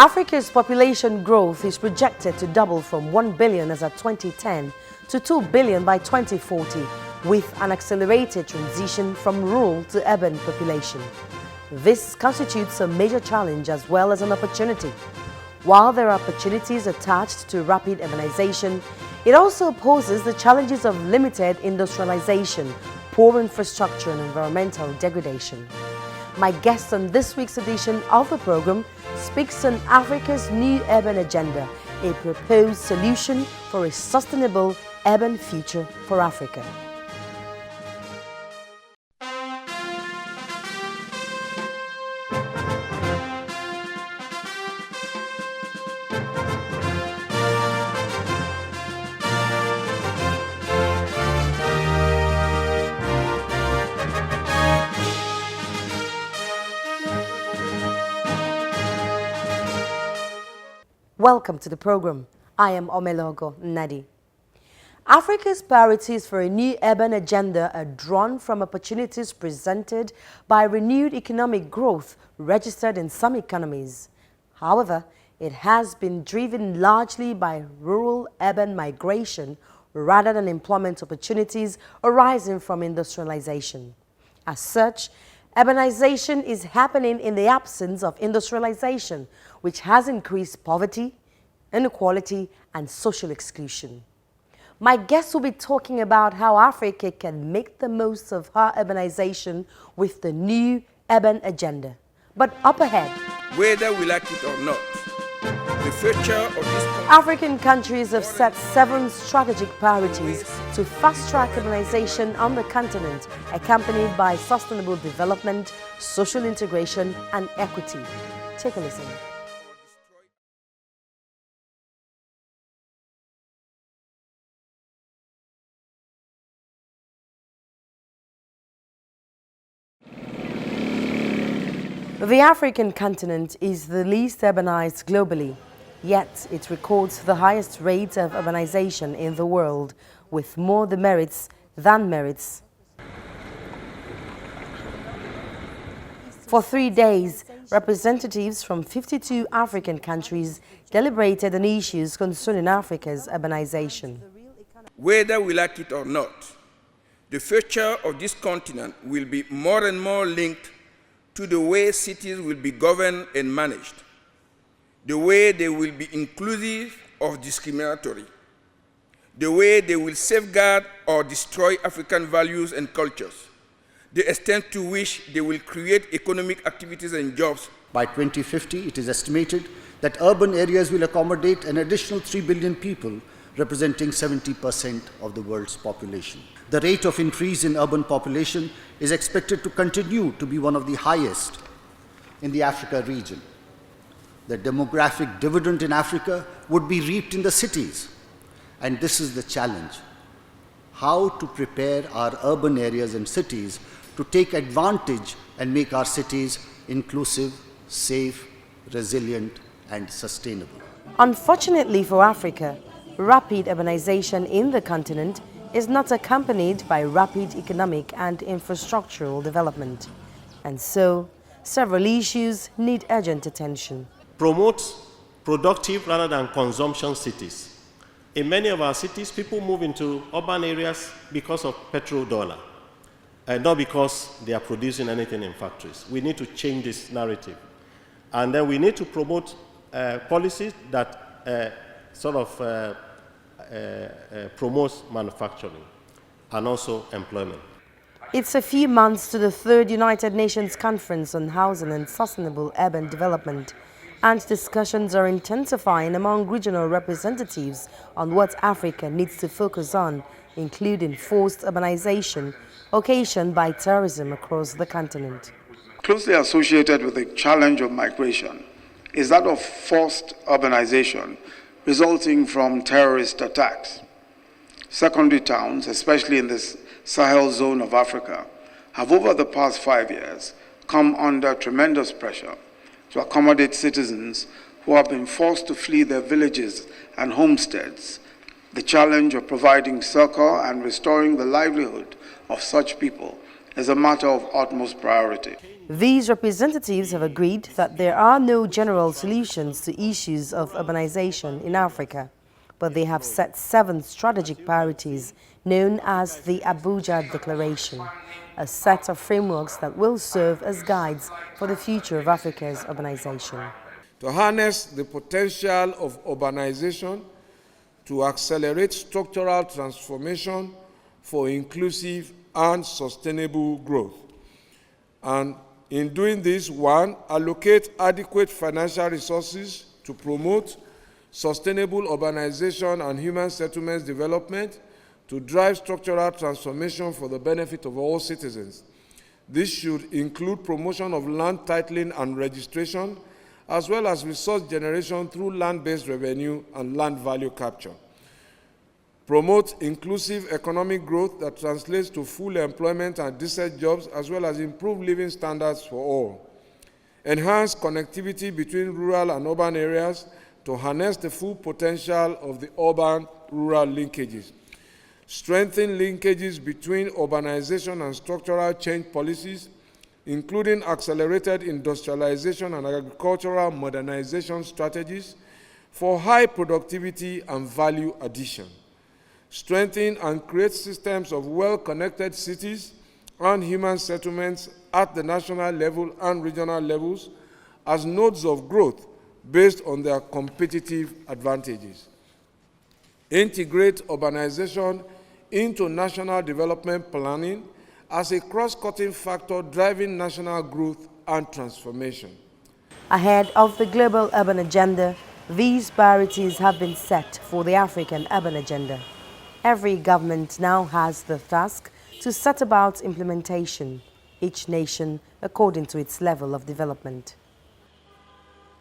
Africa's population growth is projected to double from 1 billion as at 2010 to 2 billion by 2040, with an accelerated transition from rural to urban population. This constitutes a major challenge as well as an opportunity. While there are opportunities attached to rapid urbanization, it also poses the challenges of limited industrialization, poor infrastructure and environmental degradation. My guest on this week's edition of the program speaks on Africa's new urban agenda, a proposed solution for a sustainable urban future for Africa. Welcome to the program. I am Omelogo Nadi. Africa's priorities for a new urban agenda are drawn from opportunities presented by renewed economic growth registered in some economies. However, it has been driven largely by rural-urban migration rather than employment opportunities arising from industrialization. As such, urbanization is happening in the absence of industrialization, which has increased poverty, inequality, and social exclusion. My guests will be talking about how Africa can make the most of her urbanization with the new urban agenda. But up ahead, whether we like it or not, the future of this country. African countries have set 7 strategic priorities to fast-track urbanization on the continent, accompanied by sustainable development, social integration, and equity. Take a listen. The African continent is the least urbanized globally, yet it records the highest rate of urbanization in the world, with more demerits than merits. For 3 days, representatives from 52 African countries deliberated on issues concerning Africa's urbanization. Whether we like it or not, the future of this continent will be more and more linked to the way cities will be governed and managed, the way they will be inclusive or discriminatory, the way they will safeguard or destroy African values and cultures, the extent to which they will create economic activities and jobs. By 2050, it is estimated that urban areas will accommodate an additional 3 billion people, representing 70% of the world's population. The rate of increase in urban population is expected to continue to be one of the highest in the Africa region. The demographic dividend in Africa would be reaped in the cities, and this is the challenge: how to prepare our urban areas and cities to take advantage and make our cities inclusive, safe, resilient, and sustainable. Unfortunately for Africa, rapid urbanization in the continent is not accompanied by rapid economic and infrastructural development. And so, several issues need urgent attention. Promote productive rather than consumption cities. In many of our cities, people move into urban areas because of petrodollar, not because they are producing anything in factories. We need to change this narrative. And then we need to promote policies that promotes manufacturing and also employment. It's a few months to the 3rd United Nations Conference on Housing and Sustainable Urban Development, and discussions are intensifying among regional representatives on what Africa needs to focus on, including forced urbanization occasioned by terrorism across the continent. Closely associated with the challenge of migration is that of forced urbanization resulting from terrorist attacks. Secondary towns, especially in this Sahel zone of Africa, have over the past 5 years come under tremendous pressure to accommodate citizens who have been forced to flee their villages and homesteads. The challenge of providing succor and restoring the livelihood of such people is a matter of utmost priority. These representatives have agreed that there are no general solutions to issues of urbanization in Africa, but they have set 7 strategic priorities known as the Abuja Declaration, a set of frameworks that will serve as guides for the future of Africa's urbanization. To harness the potential of urbanization to accelerate structural transformation for inclusive and sustainable growth. And in doing this, 1, allocate adequate financial resources to promote sustainable urbanization and human settlements development to drive structural transformation for the benefit of all citizens. This should include promotion of land titling and registration, as well as resource generation through land-based revenue and land value capture. Promote inclusive economic growth that translates to full employment and decent jobs, as well as improved living standards for all. Enhance connectivity between rural and urban areas to harness the full potential of the urban-rural linkages. Strengthen linkages between urbanization and structural change policies, including accelerated industrialization and agricultural modernization strategies for high productivity and value addition. Strengthen and create systems of well-connected cities and human settlements at the national level and regional levels as nodes of growth based on their competitive advantages. Integrate urbanization into national development planning as a cross-cutting factor driving national growth and transformation. Ahead of the global urban agenda, these priorities have been set for the African urban agenda. Every government now has the task to set about implementation, each nation according to its level of development.